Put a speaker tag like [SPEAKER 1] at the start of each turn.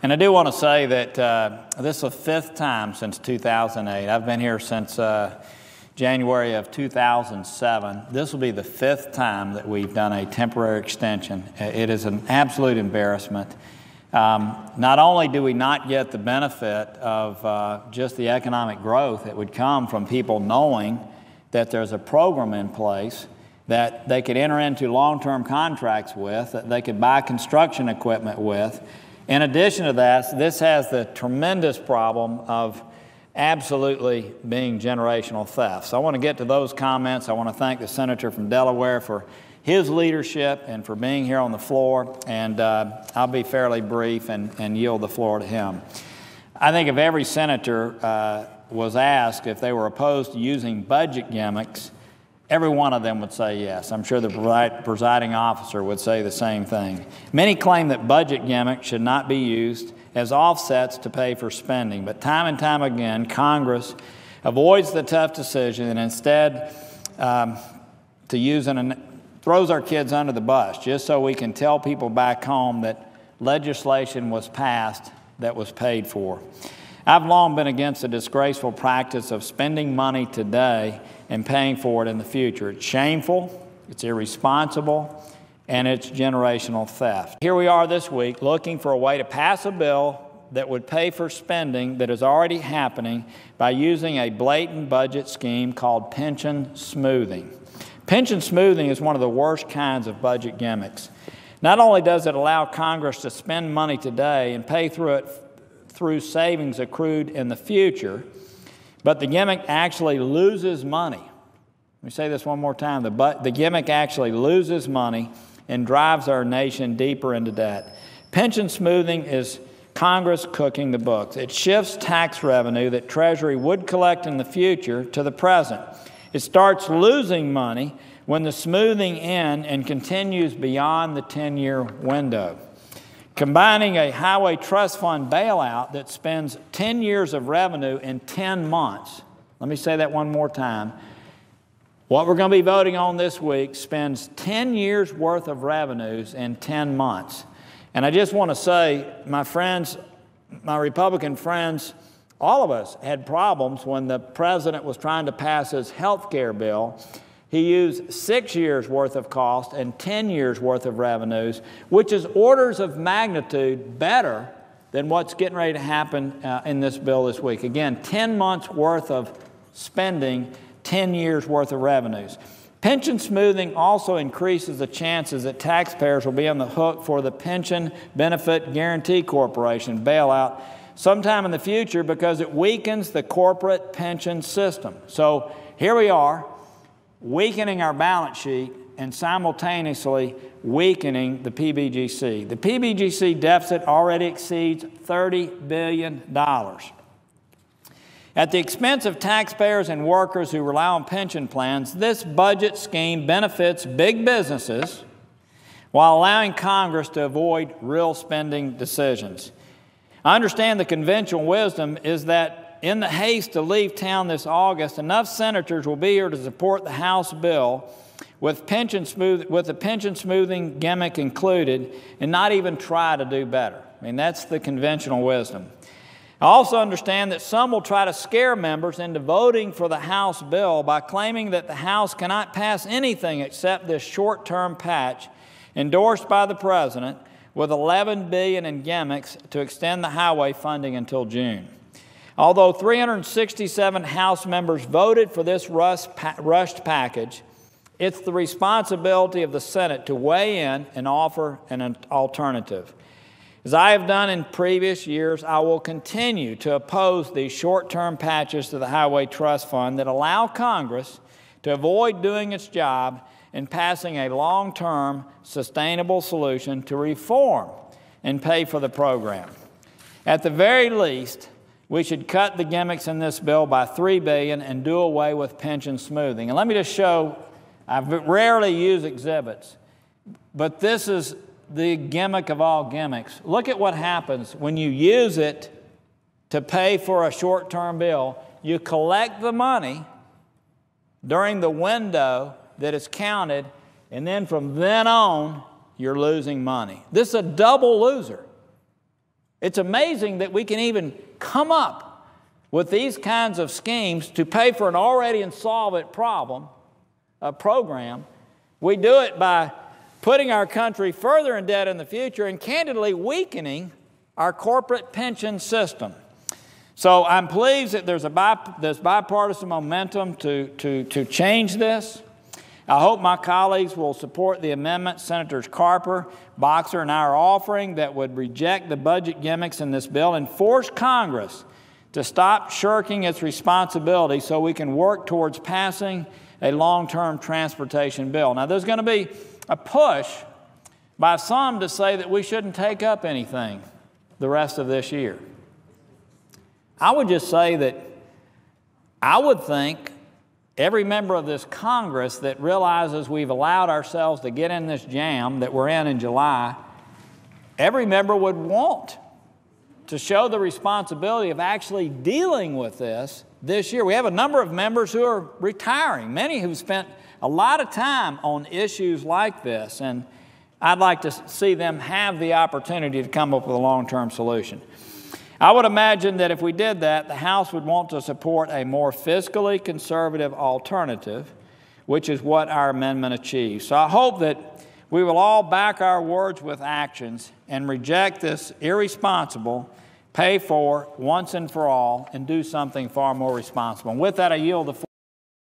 [SPEAKER 1] And I do want to say that this is the fifth time since 2008. I've been here since January of 2007. This will be the fifth time that we've done a temporary extension. It is an absolute embarrassment. Not only do we not get the benefit of just the economic growth that would come from people knowing that there's a program in place that they could enter into long-term contracts with, that they could buy construction equipment with. In addition to that, this has the tremendous problem of absolutely being generational theft. So I want to get to those comments. I want to thank the senator from Delaware for his leadership and for being here on the floor, and I'll be fairly brief and yield the floor to him. I think if every senator was asked if they were opposed to using budget gimmicks, every one of them would say yes. I'm sure the presiding officer would say the same thing. Many claim that budget gimmicks should not be used as offsets to pay for spending, but time and time again, Congress avoids the tough decision and instead throws our kids under the bus just so we can tell people back home that legislation was passed that was paid for. I've long been against the disgraceful practice of spending money today and paying for it in the future. It's shameful, it's irresponsible, and it's generational theft. Here we are this week looking for a way to pass a bill that would pay for spending that is already happening by using a blatant budget scheme called pension smoothing. Pension smoothing is one of the worst kinds of budget gimmicks. Not only does it allow Congress to spend money today and pay through it through savings accrued in the future, but the gimmick actually loses money. Let me say this one more time. The gimmick actually loses money and drives our nation deeper into debt. Pension smoothing is Congress cooking the books. It shifts tax revenue that Treasury would collect in the future to the present. It starts losing money when the smoothing ends and continues beyond the 10-year window. Combining a highway trust fund bailout that spends 10 years of revenue in 10 months. Let me say that one more time. What we're going to be voting on this week spends 10 years worth of revenues in 10 months. And I just want to say, my friends, my Republican friends, all of us had problems when the president was trying to pass his health care bill. He used 6 years worth of cost and 10 years worth of revenues, which is orders of magnitude better than what's getting ready to happen in this bill this week. Again, 10 months worth of spending, 10 years worth of revenues. Pension smoothing also increases the chances that taxpayers will be on the hook for the Pension Benefit Guaranty Corporation bailout sometime in the future because it weakens the corporate pension system. So here we are, weakening our balance sheet and simultaneously weakening the PBGC. The PBGC deficit already exceeds $30 billion. At the expense of taxpayers and workers who rely on pension plans, this budget scheme benefits big businesses while allowing Congress to avoid real spending decisions. I understand the conventional wisdom is that in the haste to leave town this August, enough senators will be here to support the House bill with the pension smoothing gimmick included and not even try to do better. I mean, that's the conventional wisdom. I also understand that some will try to scare members into voting for the House bill by claiming that the House cannot pass anything except this short-term patch endorsed by the President with $11 billion in gimmicks to extend the highway funding until June. Although 367 House members voted for this rushed package, it's the responsibility of the Senate to weigh in and offer an alternative. As I have done in previous years, I will continue to oppose these short-term patches to the Highway Trust Fund that allow Congress to avoid doing its job and passing a long-term, sustainable solution to reform and pay for the program. At the very least, we should cut the gimmicks in this bill by $3 billion and do away with pension smoothing. And let me just show, I rarely use exhibits, but this is the gimmick of all gimmicks. Look at what happens when you use it to pay for a short-term bill. You collect the money during the window that is counted, and then from then on, you're losing money. This is a double loser. It's amazing that we can even come up with these kinds of schemes to pay for an already insolvent program. We do it by putting our country further in debt in the future and candidly weakening our corporate pension system. So I'm pleased that there's bipartisan momentum to change this. I hope my colleagues will support the amendment Senators Corker, Boxer, and I are offering that would reject the budget gimmicks in this bill and force Congress to stop shirking its responsibility so we can work towards passing a long-term transportation bill. Now, there's going to be a push by some to say that we shouldn't take up anything the rest of this year. I would just say that I would think every member of this Congress that realizes we've allowed ourselves to get in this jam that we're in July, every member would want to show the responsibility of actually dealing with this year. We have a number of members who are retiring, many who've spent a lot of time on issues like this, and I'd like to see them have the opportunity to come up with a long-term solution. I would imagine that if we did that, the House would want to support a more fiscally conservative alternative, which is what our amendment achieves. So I hope that we will all back our words with actions and reject this irresponsible pay for once and for all and do something far more responsible. And with that, I yield the floor.